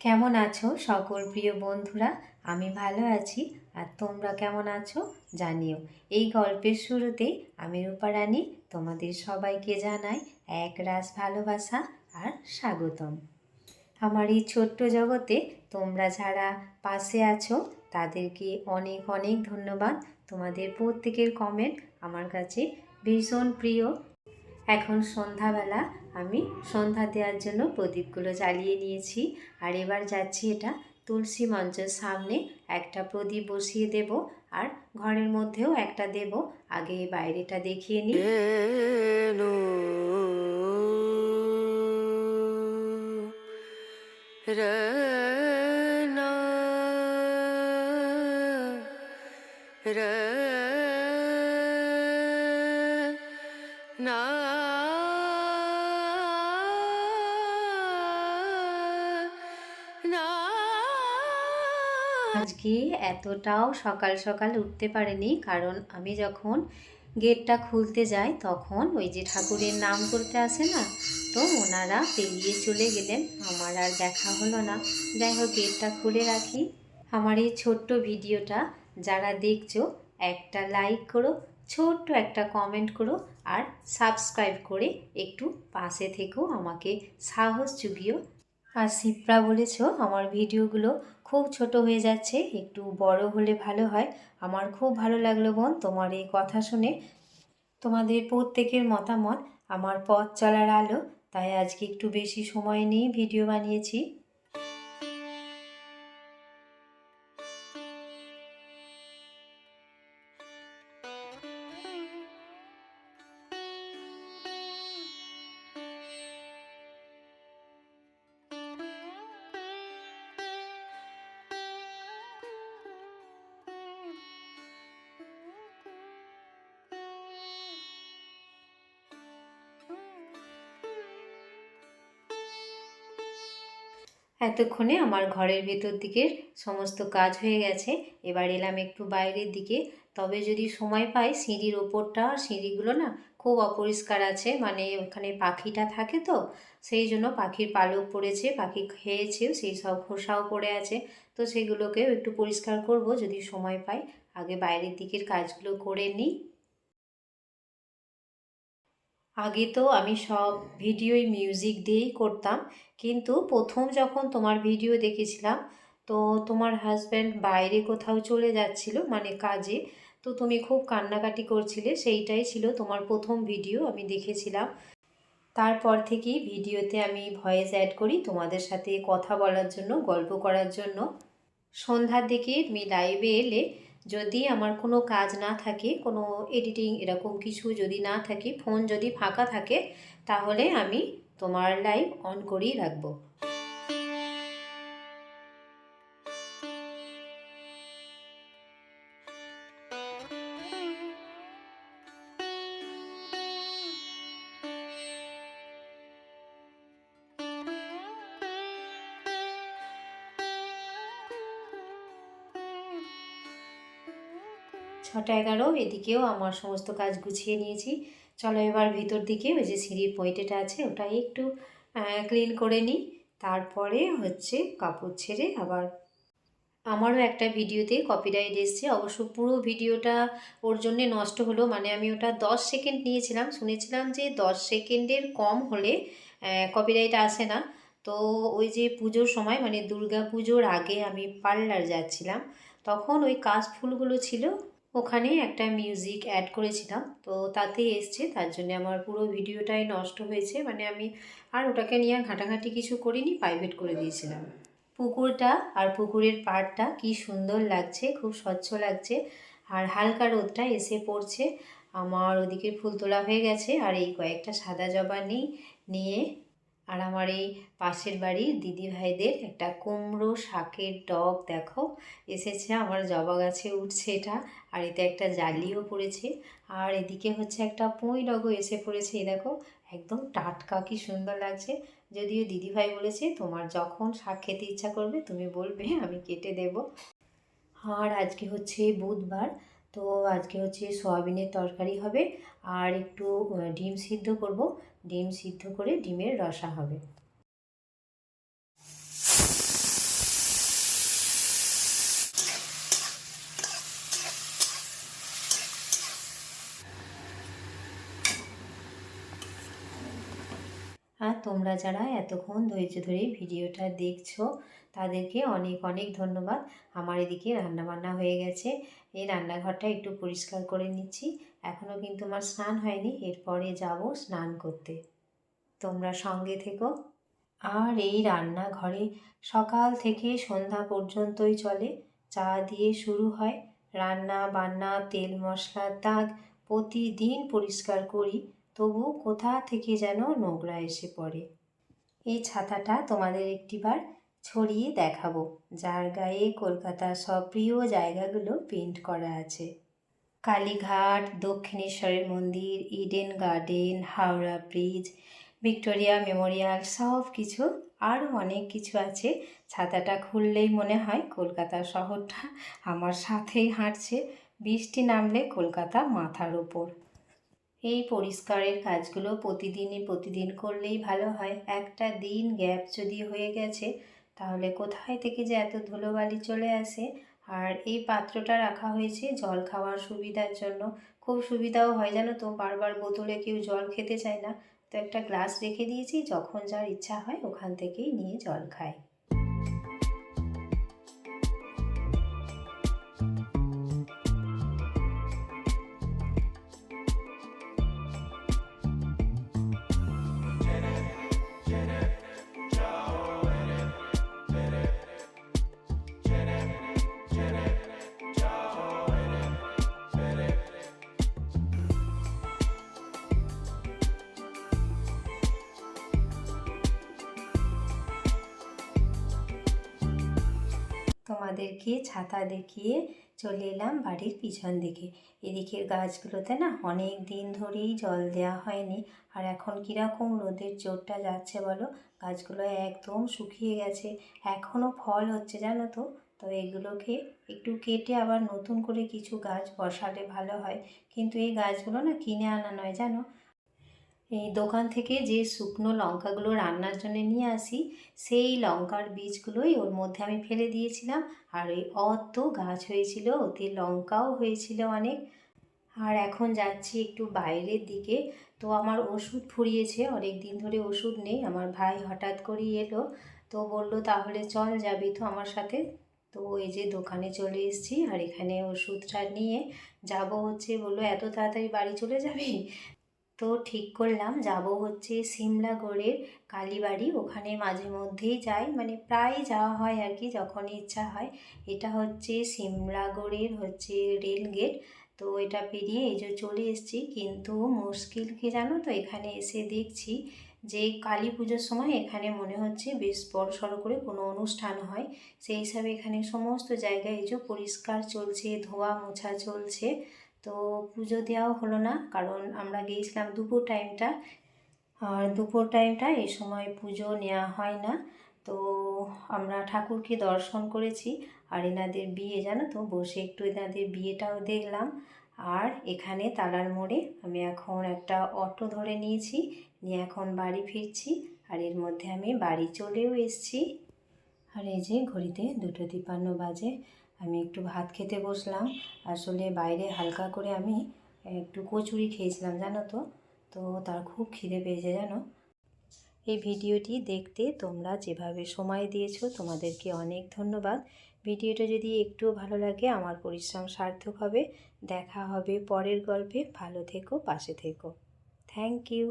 কেমন আছো সকল প্রিয় বন্ধুরা? আমি ভালো আছি। আর তোমরা কেমন আছো জানিও। এই গল্পের শুরুতেই আমি রূপা রানী তোমাদের সবাইকে জানাই একরাশ ভালোবাসা আর স্বাগতম। আমার এই ছোট্ট জগতে তোমরা যারা পাশে আছো তাদেরকে অনেক অনেক ধন্যবাদ। তোমাদের প্রত্যেকের কমেন্ট আমার কাছে ভীষণ প্রিয়। এখন সন্ধ্যাবেলা আমি সন্ধ্যা দেওয়ার জন্য প্রদীপগুলো জ্বালিয়ে নিয়েছি। আর এবার যাচ্ছি এটা তুলসী মঞ্চের সামনে একটা প্রদীপ বসিয়ে দেব, আর ঘরের মধ্যেও একটা দেব। আগে বাইরেটা দেখিয়ে নিই। আজকে এতটাও সকাল সকাল উঠতে পারিনি, কারণ আমি যখন গেটটা খুলতে যাই তখন ওই যে ঠাকুরের নাম করতে আসে না, তো ওনারা পেরিয়ে চলে গেলেন, আমার আর দেখা হলো না। যাই হোক, গেটটা খুলে রাখি। আমার এই ছোট্ট ভিডিওটা যারা দেখছো একটা লাইক করো, ছোট্ট একটা কমেন্ট করো, আর সাবস্ক্রাইব করে একটু পাশে থেকেও আমাকে সাহস জুগিও। আর শিপ্রা বলেছো আমার ভিডিওগুলো খুব ছোট হয়ে যাচ্ছে, একটু বড় হলে ভালো হয়। আমার খুব ভালো লাগলো বোন তোমার এই কথা শুনে। তোমাদের প্রত্যেকের মতামত আমার পথ চলার আলো, তাই আজকে একটু বেশি সময় নিয়ে ভিডিও বানিয়েছি। এতক্ষণে আমার ঘরের ভেতর দিকের সমস্ত কাজ হয়ে গেছে। এবার এলাম একটু বাইরের দিকে। তবে যদি সময় পাই, সিঁড়ির ওপরটা সিঁড়িগুলো না খুব অপরিষ্কার আছে, মানে ওখানে পাখিটা থাকে, তো সেই জন্য পাখির পালক পড়েছে, পাখি খেয়েছেও, সেই সব খোসাও পড়ে আছে। তো সেগুলোকেও একটু পরিষ্কার করব যদি সময় পাই। আগে বাইরের দিকের কাজগুলো করে নিই। আগে তো আমি সব ভিডিওই মিউজিক দিয়েই করতাম, কিন্তু প্রথম যখন তোমার ভিডিও দেখেছিলাম, তো তোমার হাজব্যান্ড বাইরে কোথাও চলে যাচ্ছিল, মানে কাজে, তো তুমি খুব কান্নাকাটি করছিলে, সেইটাই ছিল তোমার প্রথম ভিডিও আমি দেখেছিলাম। তারপর থেকেই ভিডিওতে আমি ভয়েস অ্যাড করি তোমাদের সাথে কথা বলার জন্য, গল্প করার জন্য। সন্ধ্যার দিকে আমি লাইভে এলে যদি আমার কোনো কাজ না থাকে, কোনো এডিটিং এরকম কিছু যদি না থাকে, ফোন যদি ফাঁকা থাকে, তাহলে আমি তোমার লাইভ অন করেই রাখবো। ছটা 11 এদিকেও আমার সমস্ত কাজ গুছিয়ে নিয়েছি। চলো এবার ভিতর দিকে ওই যে সিঁড়ির পয়েন্টেটা আছে ওটা একটু ক্লিন করে নিই। তারপরে হচ্ছে কাপড় ছেড়ে আবার আমারও একটা ভিডিওতে কপিরাইট এসছে, অবশ্য পুরো ভিডিওটা ওর জন্যে নষ্ট হলো, মানে আমি ওটা 10 সেকেন্ড নিয়েছিলাম, শুনেছিলাম যে 10 সেকেন্ডের কম হলে কপিরাইট আসে না। তো ওই যে পুজোর সময়, মানে দুর্গা পুজোর আগে আমি পার্লার যাচ্ছিলাম, তখন ওই কাশফুলগুলো ছিল, ওখানে একটা মিউজিক অ্যাড করেছিলাম, তো তাতে এসছে, তার জন্য আমার পুরো ভিডিওটাই নষ্ট হয়েছে, মানে আমি আর ওটাকে নিয়ে ঘাঁটাঘাঁটি কিছু করিনি, প্রাইভেট করে দিয়েছিলাম। পুকুরটা আর পুকুরের পাড়টা কি সুন্দর লাগছে, খুব স্বচ্ছ লাগছে, আর হালকা রোদটা এসে পড়ছে। আমার ওদিকে ফুল তোলা হয়ে গেছে, আর এই কয়েকটা সাদা জবা নিয়ে আর আমার এই পাশের বাড়ির দিদি ভাইদের একটা কুমড়ো শাকের ডগ দেখো এসেছে, আমার জবা গাছে উঠছে এটা, আর এতে একটা জালিও পড়েছে, আর এদিকে হচ্ছে একটা পুঁই ডগও এসে পড়েছে, এই দেখো একদম টাটকা, কি সুন্দর লাগছে। যদিও দিদিভাই বলেছে তোমার যখন শাক খেতে ইচ্ছা করবে তুমি বলবে, আমি কেটে দেব। আর আজকে হচ্ছে বুধবার, তো আজকে হচ্ছে সয়াবিনের তরকারি হবে, আর একটু ডিম সিদ্ধ করব, ডিম সিদ্ধ করে ডিমের রসা হবে। আর তোমরা যারা এতক্ষণ ধৈর্য ধরে ভিডিওটা দেখছো তাদেরকে অনেক অনেক ধন্যবাদ। আমার এদিকে রান্নাবান্না হয়ে গেছে, এই রান্নাঘরটা একটু পরিষ্কার করে নিচ্ছি। এখনও কিন্তু আমার স্নান হয়নি, এরপরে যাব স্নান করতে। তোমরা সঙ্গে থেকো। আর এই রান্নাঘরে সকাল থেকে সন্ধ্যা পর্যন্তই চলে, চা দিয়ে শুরু হয়, রান্না বান্না তেল মশলার দাগ প্রতিদিন পরিষ্কার করি, তবু কোথা থেকে যেন নোংরা এসে পড়ে। এই ছাতাটা তোমাদের একটিবার ছড়িয়ে দেখাবো, যার গায়ে কলকাতার সব প্রিয় জায়গাগুলো পেন্ট করা আছে। কালীঘাট, দক্ষিণেশ্বরের মন্দির, Eden garden, Howrah bridge, Victoria Memorial, সব কিছু আরও অনেক কিছু আছে। ছাতাটা খুললেই মনে হয় কলকাতা শহরটা আমার সাথেই হাঁটছে, বৃষ্টি নামলে কলকাতা মাথার ওপর। এই পরিষ্কারের কাজগুলো প্রতিদিন করলেই ভালো হয়। একটা দিন গ্যাপ যদি হয়ে গেছে তাহলে কোথায় থেকে যে এত ধুলোবালি চলে আসে। আর এই পাত্রটা রাখা হয়েছে জল খাওয়ার সুবিধার জন্য, খুব সুবিধাও হয় জানো তো, বারবার বোতলে কেউ জল খেতে চায় না, তো একটা গ্লাস রেখে দিয়েছি, যখন যার ইচ্ছা হয় ওখান থেকেই নিয়ে জল খায়। তোমাদেরকে ছাতা দেখিয়ে চলে এলাম বাড়ির পিছন দিকে। এদিকের গাছগুলোতে না অনেক দিন ধরেই জল দেওয়া হয়নি, আর এখন কীরকম রোদের জোরটা যাচ্ছে বলো, গাছগুলো একদম শুকিয়ে গেছে। এখনও ফল হচ্ছে জানো তো, তো এগুলোকে একটু কেটে আবার নতুন করে কিছু গাছ বসালে ভালো হয়। কিন্তু এই গাছগুলো না কিনে আনা নয় জানো, এই দোকান থেকে যে শুকনো লঙ্কাগুলো রান্নার জন্য নিয়ে আসি, সেই লঙ্কার বীজগুলোই ওর মধ্যে আমি ফেলে দিয়েছিলাম, আর ওই অত গাছ হয়েছিল, ওতে লঙ্কাও হয়েছিল অনেক। আর এখন যাচ্ছি একটু বাইরের দিকে, তো আমার ওষুধ ফুরিয়েছে, অনেক দিন ধরে ওষুধ নেই। আমার ভাই হঠাৎ করেই এলো, তো বলল তাহলে চল যাবি তো আমার সাথে। তো এই যে দোকানে চলে এসেছি, আর এখানে ওষুধটা নিয়ে যাব হচ্ছে, বললো এত তাড়াতাড়ি বাড়ি চলে যাবি। তো ঠিক করলাম যাব হচ্ছে সিমলাগড়ের কালীবাড়ি, ওখানে মাঝে মধ্যেই যাই, মানে প্রায় যাওয়া হয় আর কি, যখনই ইচ্ছা হয়। এটা হচ্ছে সিমলাগড়ের হচ্ছে রেল গেট, তো এটা পেরিয়ে এই যে চলে এসেছি। কিন্তু মুশকিল কি জানো তো, এখানে এসে দেখছি যে কালী পুজোর সময় এখানে মনে হচ্ছে বেশ বড় সড়ো করে কোনো অনুষ্ঠান হয়, সেই হিসাবে এখানে সমস্ত জায়গায় এই যে পরিষ্কার চলছে, ধোয়া মোছা চলছে। তো পুজো দেওয়াও হলো না, কারণ আমরা গিয়েছিলাম দুপুর টাইমটা, আর দুপুর টাইমটা এই সময় পুজো নেওয়া হয় না। তো আমরা ঠাকুরকে দর্শন করেছি, আর এনাদের বিয়ে জানো তো, বসে একটু এনাদের বিয়েটাও দেখলাম। আর এখানে তালার মোড়ে আমি এখন একটা অটো ধরে নিয়েছি, নিয়ে এখন বাড়ি ফিরছি। আর এর মধ্যে আমি বাড়ি চলেও এসেছি। আর এই যে ঘড়িতে 2:53 বাজে, আমি একটু ভাত খেতে বসলাম। আসলে বাইরে হালকা করে আমি একটু কচুরি খেয়েছিলাম জানো তো, তো তার খুব খিদে পেয়েছে জানো। এই ভিডিওটি দেখতে তোমরা যেভাবে সময় দিয়েছো তোমাদেরকে অনেক ধন্যবাদ। ভিডিওটা যদি একটু ভালো লাগে আমার পরিশ্রম সার্থক হবে। দেখা হবে পরের গল্পে, ভালো থেকো, পাশে থেকো। Thank you.